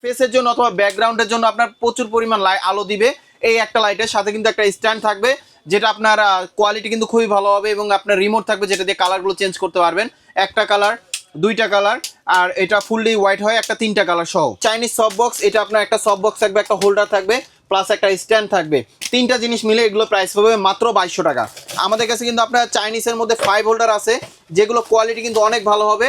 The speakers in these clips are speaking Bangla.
ফেসের জন্য অথবা ব্যাকগ্রাউন্ডের জন্য আপনার প্রচুর পরিমাণ আলো দিবে। এই একটা লাইটের সাথে কিন্তু একটা স্ট্যান্ড থাকবে, যেটা আপনার কোয়ালিটি কিন্তু খুবই ভালো হবে এবং আপনার রিমোট থাকবে যেটা দিয়ে কালারগুলো চেঞ্জ করতে পারবেন। একটা কালার, দুইটা কালার, আর এটা ফুললি হোয়াইট হয় একটা তিনটা কালার সহ। চাইনিজ সফট বক্স, এটা আপনার একটা সফট বক্স থাকবে, একটা হোল্ডার থাকবে, প্লাস একটা স্ট্যান্ড থাকবে। তিনটা জিনিস মিলে এগুলো প্রাইস পাবে মাত্র 2200 টাকা। আমাদের কাছে কিন্তু আপনার চাইনিজের মধ্যে 5 হোল্ডার আছে, যেগুলো কোয়ালিটি কিন্তু অনেক ভালো হবে।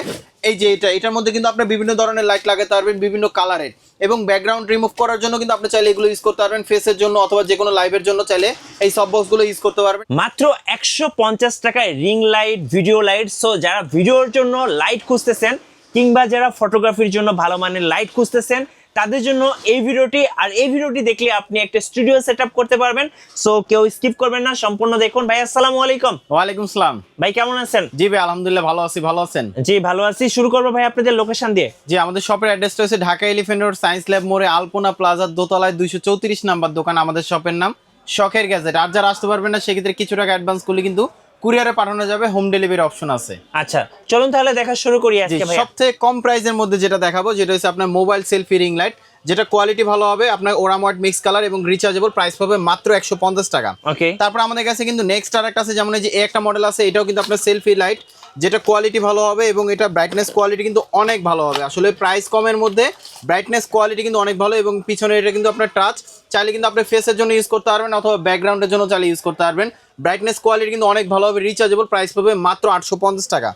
এই যে এটার মধ্যে কিন্তু আপনি বিভিন্ন ধরনের লাইট লাগাতে পারবেন, বিভিন্ন কালারের, এবং ব্যাকগ্রাউন্ড রিমুভ করার জন্য কিন্তু আপনি চাইলে এগুলো ইউজ করতে পারবেন। ফেসের জন্য অথবা যে কোনো লাইভের জন্য চাইলে এই সব বক্সগুলো ইউজ করতে পারবেন মাত্র 150 টাকায়। Ring light, video light. So যারা ভিডিওর জন্য লাইট খুঁজতেছেন কিংবা যারা ফটোগ্রাফির জন্য ভালো মানের লাইট খুঁজতেছেন তাদের জন্য এই ভিডিওটি। আর এই ভিডিওটি দেখলে আপনি একটা স্টুডিও সেটআপ করতে পারবেন। সো কেউ স্কিপ করবেন না, সম্পূর্ণ দেখুন। ভাই আসসালামু আলাইকুম। ওয়ালাইকুম আসসালাম। ভাই কেমন আছেন? জি ভাই আলহামদুলিল্লাহ ভালো আছি, ভালো আছেন? জি ভালো আছি। শুরু করবো ভাই আপনাদের লোকেশন দিয়ে। জি, আমাদের শপের অ্যাড্রেসটা হচ্ছে Dhaka elephant road, science lab মোড়ে, আলপনা প্লাজার দোতলায় 234 নাম্বার দোকান। আমাদের শপের নাম শখের গ্যাজেট। আর যারা আসতে পারবেন না সেক্ষেত্রে কিছু টাকা অ্যাডভান্স করলে কিন্তু কুরিয়ারে পাঠানো যাবে, হোম ডেলিভারি অপশন আছে। আচ্ছা চলুন তাহলে দেখা শুরু করি আজকে ভাই। সবথেকে কম প্রাইসের মধ্যে যেটা দেখাবো যেটা হচ্ছে আপনার মোবাইল সেলফি রিং লাইট, যেটা কোয়ালিটি ভালো হবে, আপনার ওরাম হোয়াইট মিক্স কালার এবং রিচার্জেবল। প্রাইস পাবে মাত্র 150 টাকা। ওকে। তারপর আমাদের কাছে কিন্তু নেক্সট আর একটা আছে, যেমন এই যে একটা মডেল আছে, এটাও কিন্তু আপনার সেলফি লাইট, যেটা কোয়ালিটি ভালো হবে এবং এটা ব্রাইটনেস কোয়ালিটি কিন্তু অনেক ভালো হবে। আসলে প্রাইস কমের মধ্যে ব্রাইটনেস কোয়ালিটি কিন্তু অনেক ভালো, এবং পিছনে এটা কিন্তু আপনার টাচ, চাইলে কিন্তু আপনি ফেসের জন্য ইউজ করতে পারবেন অথবা ব্যাকগ্রাউন্ডের জন্য চাইলে ইউজ করতে পারবেন। ব্রাইটনেস কোয়ালিটি কিন্তু অনেক ভালো হবে, রিচার্জেবল। প্রাইস পাবে মাত্র 850 টাকা।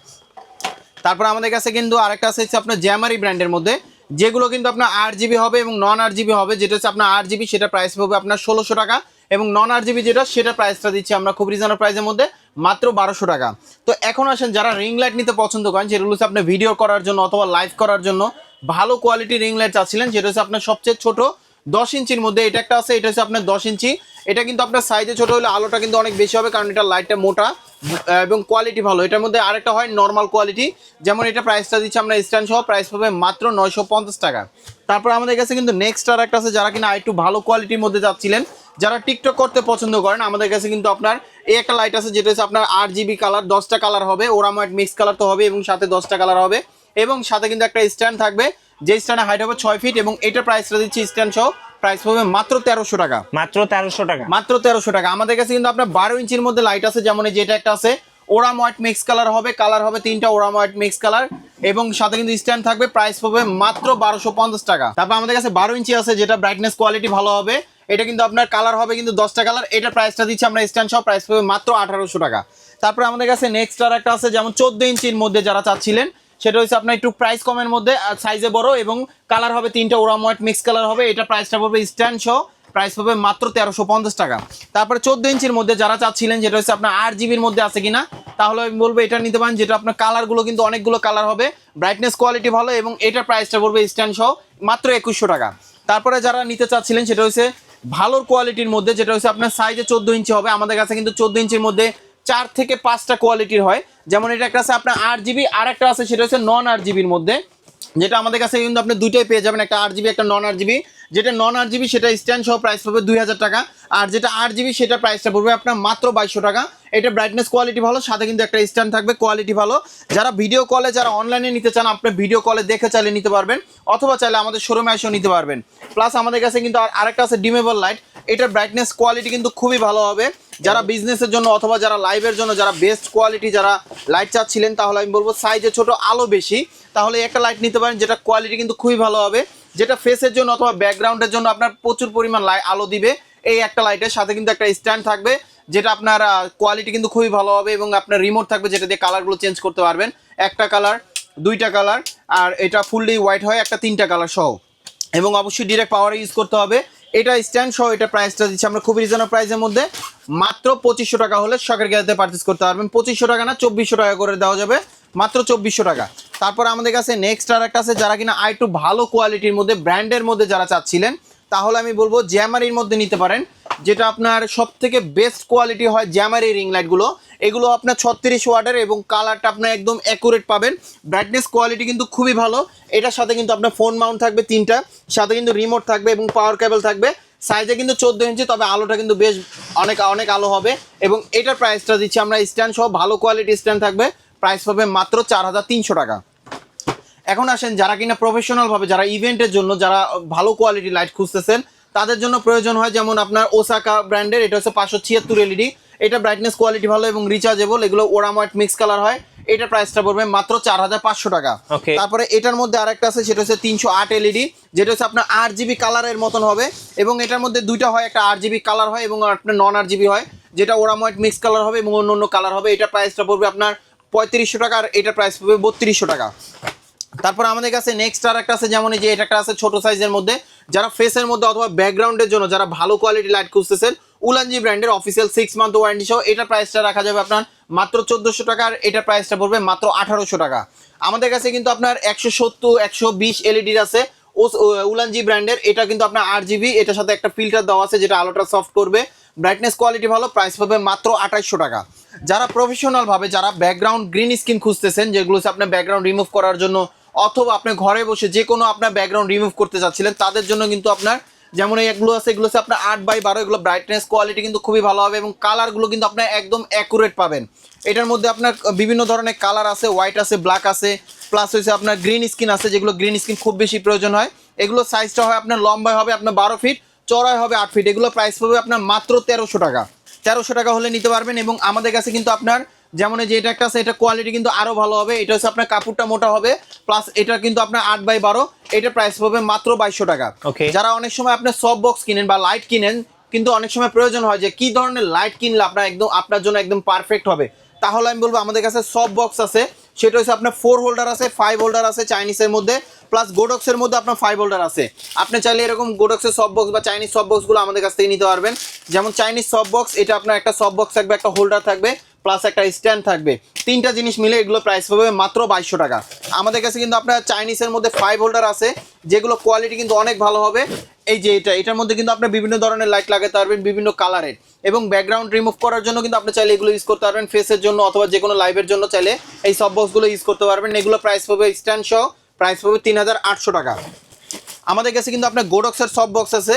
তারপর আমাদের কাছে কিন্তু আরেকটা আছে আপনার জ্যামারি ব্র্যান্ডের মধ্যে, যেগুলো কিন্তু আপনার 8GB হবে এবং নন 8GB হবে। যেটা হচ্ছে আপনার 8GB, সেটা প্রাইস পাবে আপনার 1600 টাকা, এবং নন 8GB যেটা সেটা প্রাইসটা দিচ্ছি আমরা খুব রিজনেবল প্রাইসের মধ্যে মাত্র 1200 টাকা। তো এখন আসেন যারা রিং লাইট নিতে পছন্দ করেন, যেগুলো হচ্ছে আপনি ভিডিও করার জন্য অথবা লাইভ করার জন্য ভালো কোয়ালিটি রিং লাইট চাচ্ছিলেন, যেটা হচ্ছে আপনার সবচেয়ে ছোট 10 ইঞ্চির মধ্যে এটা একটা আছে। এটা হচ্ছে আপনার 10 ইঞ্চি। এটা কিন্তু আপনার সাইজে ছোট হলে আলোটা কিন্তু অনেক বেশি হবে, কারণ এটা লাইটটা মোটা এবং কোয়ালিটি ভালো। এটার মধ্যে আরেকটা হয় নর্মাল কোয়ালিটি, যেমন এটা প্রাইসটা দিচ্ছি আমরা স্ট্যান্ড সহ, প্রাইস পাবে মাত্র 950 টাকা। তারপর আমাদের কাছে কিন্তু নেক্সট আর একটা আছে, যারা কিনা একটু ভালো কোয়ালিটির মধ্যে যাচ্ছিলেন, যারা টিকটক করতে পছন্দ করেন, আমাদের কাছে কিন্তু আপনার এই একটা লাইট আছে, যেটা হচ্ছে আপনার 8GB কালার, 10টা কালার হবে, ওরাম হোয়াইট মিক্স কালার তো হবে, এবং সাথে 10টা কালার হবে, এবং সাথে কিন্তু একটা স্ট্যান্ড থাকবে, যে স্ট্যান্ডের হাইট হবে 6 ফিট, এবং এটার প্রাইসটা দিচ্ছি স্ট্যান্ড সহ, প্রাইস পাবে মাত্র 1300 টাকা। মাত্র 1300 টাকা। মাত্র 1300 টাকা। আমাদের কাছে কিন্তু আপনার 12 ইঞ্চির মধ্যে লাইট আছে, যেমন এই যেটা একটা আছে, ওরাম হোয়াইট মিক্স কালার হবে, কালার হবে 3টা ওরাম হোয়াইট মিক্স কালার, এবং সাথে কিন্তু স্ট্যান্ড থাকবে। প্রাইস পাবে মাত্র 1250 টাকা। তারপর আমাদের কাছে 12 ইঞ্চি আছে, যেটা ব্রাইটনেস কোয়ালিটি ভালো হবে, এটা কিন্তু আপনার কালার হবে কিন্তু 10টা কালার। এটা প্রাইসটা দিচ্ছি আমরা স্ট্যান্ড সহ, প্রাইস পাবে মাত্র 1800 টাকা। তারপর আমাদের কাছে নেক্সট আর একটা আছে, যেমন 14 ইঞ্চির মধ্যে যারা চাচ্ছিলেন, সেটা হচ্ছে আপনার একটু প্রাইস কমের মধ্যে, আর সাইজে বড়, এবং কালার হবে 3টা ওরাম হোয়াইট মিক্স কালার হবে। এটা প্রাইসটা পড়বে স্ট্যান্ড সহ, প্রাইস পাবে মাত্র 1350 টাকা। তারপরে 14 ইঞ্চির মধ্যে যারা চাচ্ছিলেন, যেটা হচ্ছে আপনার 8GBর মধ্যে আছে কিনা, তাহলে আমি বলবো এটা নিতে পারেন, যেটা আপনার কালারগুলো কিন্তু অনেকগুলো কালার হবে, ব্রাইটনেস কোয়ালিটি ভালো, এবং এটার প্রাইসটা পড়বে স্ট্যান্ড সহ মাত্র 2100 টাকা। তারপরে যারা নিতে চাচ্ছিলেন, সেটা হচ্ছে ভালো কোয়ালিটির মধ্যে, যেটা হচ্ছে আপনার সাইজে 14 ইঞ্চি হবে। আমাদের কাছে কিন্তু 14 ইঞ্চির মধ্যে 4 থেকে 5টা কোয়ালিটির হয়, যেমন এটা একটা আছে আপনার 8GB, আর একটা আছে সেটা হচ্ছে নন 8GBর মধ্যে, যেটা আমাদের কাছে কিন্তু আপনি দুইটাই পেয়ে যাবেন, একটা 8GB একটা নন 8GB। যেটা নন 8GB সেটা স্ট্যান্ড সহ প্রাইস পাবে 2000 টাকা, আর যেটা 8GB সেটা প্রাইসটা পড়বে আপনার মাত্র 2200 টাকা। এটা ব্রাইটনেস কোয়ালিটি ভালো, সাথে কিন্তু একটা স্ট্যান্ড থাকবে, কোয়ালিটি ভালো। যারা ভিডিও কলে, যারা অনলাইনে নিতে চান, আপনি ভিডিও কলে দেখে চাইলে নিতে পারবেন, অথবা চাইলে আমাদের শোরুমে এসেও নিতে পারবেন। প্লাস আমাদের কাছে কিন্তু আরেকটা আছে ডিমেবল লাইট, এটার ব্রাইটনেস কোয়ালিটি কিন্তু খুবই ভালো হবে। যারা বিজনেসের জন্য অথবা যারা লাইভের জন্য, যারা বেস্ট কোয়ালিটি যারা লাইট চাচ্ছিলেন, তাহলে আমি বলবো সাইজে ছোট, আলো বেশি, তাহলে একটা লাইট নিতে পারেন, যেটা কোয়ালিটি কিন্তু খুবই ভালো হবে, যেটা ফেসের জন্য অথবা ব্যাকগ্রাউন্ডের জন্য আপনার প্রচুর পরিমাণ আলো দিবে। এই একটা লাইটের সাথে কিন্তু একটা স্ট্যান্ড থাকবে, যেটা আপনার কোয়ালিটি কিন্তু খুবই ভালো হবে, এবং আপনার রিমোট থাকবে যেটা দিয়ে কালারগুলো চেঞ্জ করতে পারবেন। একটা কালার, দুইটা কালার, আর এটা ফুললি হোয়াইট হয় একটা তিনটা কালার সহ, এবং অবশ্যই ডিরেক্ট পাওয়ার ইউজ করতে হবে। এটা স্ট্যান্ড সহ, এটা প্রাইসটা দিচ্ছি আমরা খুব রিজনেবল প্রাইসের মধ্যে মাত্র 2500 টাকা হলে শখের গ্যাজেটে পারচেজ করতে পারবেন। 2500 টাকা না, 2400 টাকা করে দেওয়া যাবে, মাত্র 2400 টাকা। তারপর আমাদের কাছে নেক্সট আর একটা আছে, যারা কিনা একটু ভালো কোয়ালিটির মধ্যে, ব্র্যান্ডের মধ্যে যারা চাচ্ছিলেন, তাহলে আমি বলবো জ্যামারির মধ্যে নিতে পারেন, যেটা আপনার সব থেকে বেস্ট কোয়ালিটি হয় জ্যামারি রিং লাইটগুলো। এগুলো আপনার 36 ওয়াটের, এবং কালারটা আপনার একদম অ্যাকুরেট পাবেন, ব্রাইটনেস কোয়ালিটি কিন্তু খুবই ভালো। এটার সাথে কিন্তু আপনার ফোন মাউন্ট থাকবে 3টা, সাথে কিন্তু রিমোট থাকবে এবং পাওয়ার কেবল থাকবে। সাইজে কিন্তু 14 ইঞ্চি, তবে আলোটা কিন্তু বেশ অনেক অনেক আলো হবে, এবং এটার প্রাইসটা দিচ্ছি আমরা স্ট্যান্ড সহ, ভালো কোয়ালিটি স্ট্যান্ড থাকবে, প্রাইস পাবে মাত্র 4300 টাকা। এখন আসেন যারা কিনা প্রফেশনাল ভাবে যারা ইভেন্টের জন্য যারা ভালো কোয়ালিটি লাইট খুঁজতেছেন তাদের জন্য প্রয়োজন হয়, যেমন আপনার ওসাকা ব্র্যান্ডের এটা হচ্ছে 576 এলইডি, এটা ব্রাইটনেস কোয়ালিটি ভালো এবং রিচার্জেবল, এগুলো ওরাম হোয়াইট মিক্স কালার হয়, এটার প্রাইসটা পড়বে মাত্র 4500 টাকা। তারপরে এটার মধ্যে আরেকটা আছে সেটা হচ্ছে 308 এলইডি, যেটা হচ্ছে আপনার RGB কালারের মতন হবে এবং এটার মধ্যে দুইটা হয়, একটা RGB কালার হয় এবং আপনার নন RGB হয়, যেটা ওরাম হোয়াইট মিক্স কালার হবে এবং অন্য অন্য কালার হবে। এটার প্রাইসটা পড়বে আপনার 3500 টাকা আর এটার প্রাইস পড়বে 3200 টাকা। তারপর আমাদের কাছে নেক্সট আর একটা আছে, যেমন এই যে এটা একটা আছে ছোট সাইজের মধ্যে, যারা ফেসের মধ্যে অথবা ব্যাকগ্রাউন্ডের জন্য যারা ভালো কোয়ালিটি লাইট খুঁজতেছেন, উলানজি ব্র্যান্ডের অফিসিয়াল 6 মান্থ ওয়ারেন্টি সহ এটার প্রাইসটা রাখা যাবে আপনার মাত্র 1400 টাকা আর এটার প্রাইসটা পড়বে মাত্র 1800 টাকা। আমাদের কাছে কিন্তু আপনার 170 120 এলইডির আছে উলানজি ব্র্যান্ডের, এটা কিন্তু আপনার RGB, এটার সাথে একটা ফিল্টার দেওয়া আছে যেটা আলোটা সফট করবে, ব্রাইটনেস কোয়ালিটি ভালো, প্রাইস পাবে মাত্র 2800 টাকা। যারা প্রফেশনাল ভাবে যারা ব্যাকগ্রাউন্ড গ্রিন স্ক্রিন খুঁজতেছেন, যেগুলো হচ্ছে আপনার ব্যাকগ্রাউন্ড রিমুভ করার জন্য অথবা আপনি ঘরে বসে যে কোনো আপনার ব্যাকগ্রাউন্ড রিমুভ করতে চাচ্ছিলেন, তাদের জন্য কিন্তু আপনার যেমন এগুলো আছে, এগুলো হচ্ছে আপনার 8x12, এগুলো ব্রাইটনেস কোয়ালিটি কিন্তু খুবই ভালো হবে এবং কালারগুলো কিন্তু আপনার একদম অ্যাকুরেট পাবেন। এটার মধ্যে আপনার বিভিন্ন ধরনের কালার আছে, হোয়াইট আছে, ব্ল্যাক আছে, প্লাস হচ্ছে আপনার গ্রিন স্ক্রিন আছে, যেগুলো গ্রিন স্ক্রিন খুব বেশি প্রয়োজন হয়। এগুলো সাইজটা হয় আপনার লম্বায় হবে আপনার 12 ফিট, চড়ায় হবে 8 ফিট, এগুলো প্রাইস পাবে আপনার মাত্র 1300 টাকা। 1300 টাকা হলে নিতে পারবেন। এবং আমাদের কাছে কিন্তু আপনার যেমন এই যে এটা একটা আছে, এটা কোয়ালিটি কিন্তু আরো ভালো হবে, এটা হচ্ছে আপনার কাপড়টা মোটা হবে, প্লাস এটা কিন্তু আপনার 8x12, এটা প্রাইস পাবে মাত্র 2200 টাকা। যারা অনেক সময় আপনার সফট বক্স কিনেন বা লাইট কিনেন, কিন্তু অনেক সময় প্রয়োজন হয় যে কি ধরনের লাইট কিনলে আপনার একদম আপনার জন্য একদম পারফেক্ট হবে, তাহলে আমি বলবো আমাদের কাছে সফট বক্স আছে, সেটা হচ্ছে আপনার 4 হোল্ডার আছে, 5 হোল্ডার আছে চাইনিজের মধ্যে, প্লাস গোডক্সের মধ্যে আপনার 5 হোল্ডার আছে। আপনি চাইলে এরকম গোডক্সের সফট বক্স বা চাইনিজ সফট বক্সগুলো আমাদের কাছ থেকে নিতে পারবেন। যেমন চাইনিজ সফট বক্স, এটা আপনার একটা সফট বক্স থাকবে, একটা হোল্ডার থাকবে, প্লাস একটা স্ট্যান্ড থাকবে, তিনটা জিনিস মিলে এগুলো প্রাইস পাবে মাত্র 2200 টাকা। আমাদের কাছে কিন্তু আপনার চাইনিজের মধ্যে 5 হোল্ডার আছে, যেগুলো কোয়ালিটি কিন্তু অনেক ভালো হবে। এই যে এটার মধ্যে কিন্তু আপনি বিভিন্ন ধরনের লাইট লাগাতে পারবেন, বিভিন্ন কালারের, এবং ব্যাকগ্রাউন্ড রিমুভ করার জন্য কিন্তু আপনি চাইলে এগুলো ইউজ করতে পারবেন, ফেসের জন্য অথবা যে কোনো লাইভের জন্য চাইলে এই সফট বক্সগুলো ইউজ করতে পারবেন। এগুলো প্রাইস পাবে স্ট্যান্ড সহ প্রাইস পাবে 3800 টাকা। আমাদের কাছে কিন্তু আপনার গোডক্সের সফট বক্স আছে,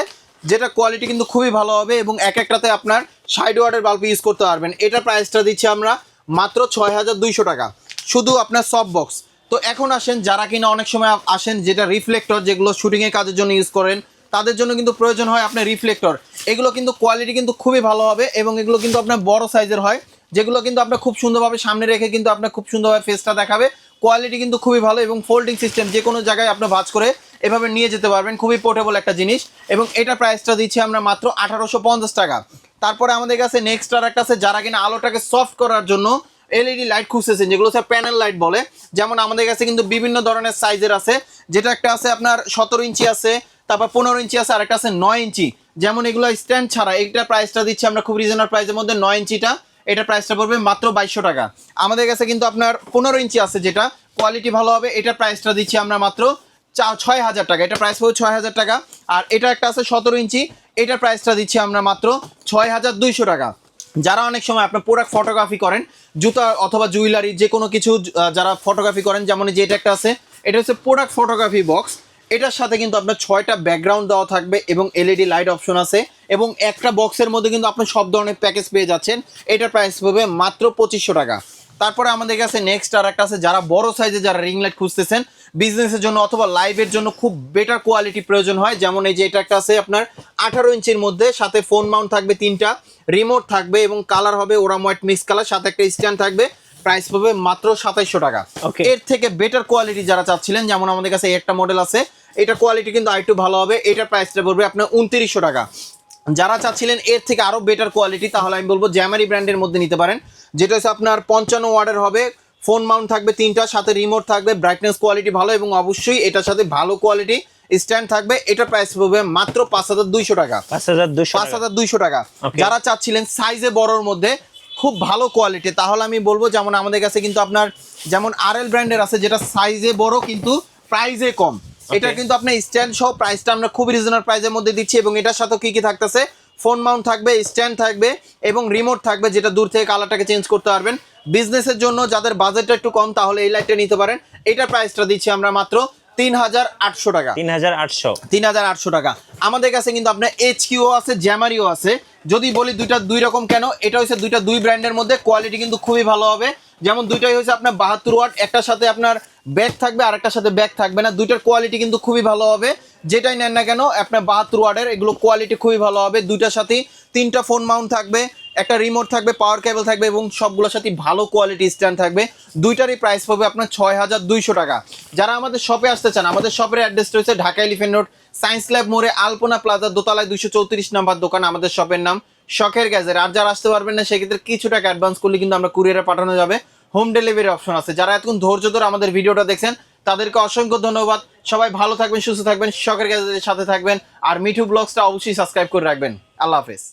যেটা কোয়ালিটি কিন্তু খুবই ভালো হবে এবং এক একটাতে আপনার 60 ওয়াটের বাল্ব ইউজ করতে পারবেন। এটার প্রাইসটা দিচ্ছি আমরা মাত্র 6200 টাকা, শুধু আপনার সফট বক্স। তো এখন আসেন যারা কিনা অনেক সময় আসেন যেটা রিফ্লেক্টর, যেগুলো শুটিংয়ের কাজের জন্য ইউজ করেন, তাদের জন্য কিন্তু প্রয়োজন হয় আপনার রিফ্লেক্টর। এগুলো কিন্তু কোয়ালিটি কিন্তু খুবই ভালো হবে এবং এগুলো কিন্তু আপনার বড় সাইজের হয়, যেগুলো কিন্তু আপনার খুব সুন্দরভাবে সামনে রেখে কিন্তু আপনার খুব সুন্দরভাবে ফেসটা দেখাবে। কোয়ালিটি কিন্তু খুবই ভালো এবং ফোল্ডিং সিস্টেম, যে কোনো জায়গায় আপনি ভাঁজ করে এভাবে নিয়ে যেতে পারবেন, খুবই পোর্টেবল একটা জিনিস। এবং এটা প্রাইসটা দিচ্ছি আমরা মাত্র 1850 টাকা। তারপরে আমাদের কাছে নেক্সট আর একটা আছে, যারা কিনা আলোটাকে সফট করার জন্য এলইডি লাইট খুঁজতেছেন, যেগুলো হচ্ছে প্যানেল লাইট বলে। যেমন আমাদের কাছে কিন্তু বিভিন্ন ধরনের সাইজের আছে, যেটা একটা আছে আপনার 17 ইঞ্চি আছে, তারপর 15 ইঞ্চি আছে, আর একটা আছে 9 ইঞ্চি। যেমন এগুলো স্ট্যান্ড ছাড়া, এইটা প্রাইসটা দিচ্ছি আমরা খুব রিজনেবল প্রাইসের মধ্যে। 9 ইঞ্চিটা এটা প্রাইসটা পড়বে মাত্র 2200 টাকা। আমাদের কাছে কিন্তু আপনার 15 ইঞ্চি আছে, যেটা কোয়ালিটি ভালো হবে, এটা প্রাইসটা দিচ্ছি আমরা মাত্র 6000 টাকা, এটা প্রাইস পড়বে 6000 টাকা। আর এটা একটা আছে 17 ইঞ্চি, এটার প্রাইসটা দিচ্ছি আমরা মাত্র 6200 টাকা। যারা অনেক সময় আপনার প্রোডাক্ট ফটোগ্রাফি করেন, জুতা অথবা জুয়েলারি যে কোনো কিছু যারা ফটোগ্রাফি করেন, যেমন যে এটা একটা আছে, এটা হচ্ছে প্রোডাক্ট ফটোগ্রাফি বক্স। এটার সাথে কিন্তু আপনার 6টা ব্যাকগ্রাউন্ড দেওয়া থাকবে এবং এলইডি লাইট অপশন আছে, এবং একটা বক্সের মধ্যে কিন্তু আপনি সব ধরনের প্যাকেজ পেয়ে যাচ্ছেন। এটার প্রাইস পাবে মাত্র 2500 টাকা। তারপরে আমাদের কাছে নেক্সট আর একটা আছে, যারা বড় সাইজে যারা রিং লাইট খুঁজতেছেন বিজনেসের জন্য অথবা লাইভের জন্য, খুব বেটার কোয়ালিটি প্রয়োজন হয়। যেমন এই যে এটা একটা আছে আপনার 18 ইঞ্চির মধ্যে, সাথে ফোন মাউন্ট থাকবে 3টা, রিমোট থাকবে এবং কালার হবে ওরাম হোয়াইট মিক্স কালার, সাথে একটা স্ট্যান্ড থাকবে, প্রাইস পাবে মাত্র 2700 টাকা। এর থেকে বেটার কোয়ালিটি যারা চাচ্ছিলেন, যেমন আমাদের কাছে একটা মডেল আছে, এটা কোয়ালিটি কিন্তু আরেকটু ভালো হবে, এটার প্রাইসটা পড়বে আপনার 2900 টাকা। যারা চাচ্ছিলেন এর থেকে আরো বেটার কোয়ালিটি, তাহলে আমি বলবো জ্যামারি ব্র্যান্ডের মধ্যে নিতে পারেন, যেটা হচ্ছে আপনার 55 ওয়াটের হবে, ফোন মাউন্ট থাকবে 3টা, সাথে রিমোট থাকবে, ব্রাইটনেস কোয়ালিটি ভালো, এবং অবশ্যই এটার সাথে ভালো কোয়ালিটি স্ট্যান্ড থাকবে। এটা প্রাইস পড়বে মাত্র 5200 টাকা। 5200 টাকা। যারা চাচ্ছিলেন সাইজে বড়র মধ্যে খুব ভালো কোয়ালিটি, তাহলে আমি বলবো যেমন আমাদের কাছে কিন্তু আপনার যেমন আরএল ব্র্যান্ডের আছে, যেটা সাইজে বড় কিন্তু প্রাইসে কম। এটা কিন্তু আপনার স্ট্যান্ড সহ প্রাইসটা আমরা খুব রিজনেবল প্রাইসের মধ্যে দিচ্ছি, এবং এটার সাথে কি কি থাকতেছে, ফোন মাউন্ট থাকবে, স্ট্যান্ড থাকবে এবং রিমোট থাকবে, যেটা দূর থেকে কালারটাকে চেঞ্জ করতে পারবেন। বিজনেসের জন্য যাদের বাজেটটা একটু কম, তাহলে এই লাইটটা নিতে পারেন। এটার প্রাইসটা দিচ্ছি আমরা মাত্র 3800 টাকা। 3800 টাকা। আমাদের কাছে কিন্তু আপনার এইচকিউ আছে, জ্যামারিও আছে। যদি বলি দুইটা দুই রকম কেন, এটা হচ্ছে দুইটা দুই ব্র্যান্ডের মধ্যে কোয়ালিটি কিন্তু খুবই ভালো হবে। যেমন দুইটাই হচ্ছে আপনার 72 ওয়াট, একটার সাথে আপনার ব্যাগ থাকবে, আরেকটার সাথে ব্যাগ থাকবে না। দুইটার কোয়ালিটি কিন্তু খুবই ভালো হবে, যেটাই নেন না কেন আপনার 72 ওয়াটের, এগুলো কোয়ালিটি খুবই ভালো হবে। দুইটার সাথেই 3টা ফোন মাউন্ট থাকবে, একটা রিমোট থাকবে, পাওয়ার কেবল থাকবে এবং সবগুলোর সাথে ভালো কোয়ালিটি স্ট্যান্ড থাকবে। দুইটারই প্রাইস পাবে আপনার 6200 টাকা। যারা আমাদের শপে আসতে চান, আমাদের শপের অ্যাড্রেস রয়েছে Dhaka elephant road, science lab মোড়ে, আলপনা প্লাজার দোতলায় 234 নাম্বার দোকান, আমাদের শপের নাম শখের গ্যাজেট। আর যারা আসতে পারবেন না সেক্ষেত্রে কিছু টাকা অ্যাডভান্স করলে কিন্তু আমরা কুরিয়ারে পাঠানো যাবে, হোম ডেলিভারি অপশন আছে। যারা এতক্ষণ ধৈর্য ধরে আমাদের ভিডিওটা দেখছেন তাদেরকে অসংখ্য ধন্যবাদ। সবাই ভালো থাকবেন, সুস্থ থাকবেন, শখের গ্যাজেটের সাথে থাকবেন। আর মিঠু ব্লগসটা অবশ্যই সাবস্ক্রাইব করে রাখবেন। আল্লাহ হাফেজ।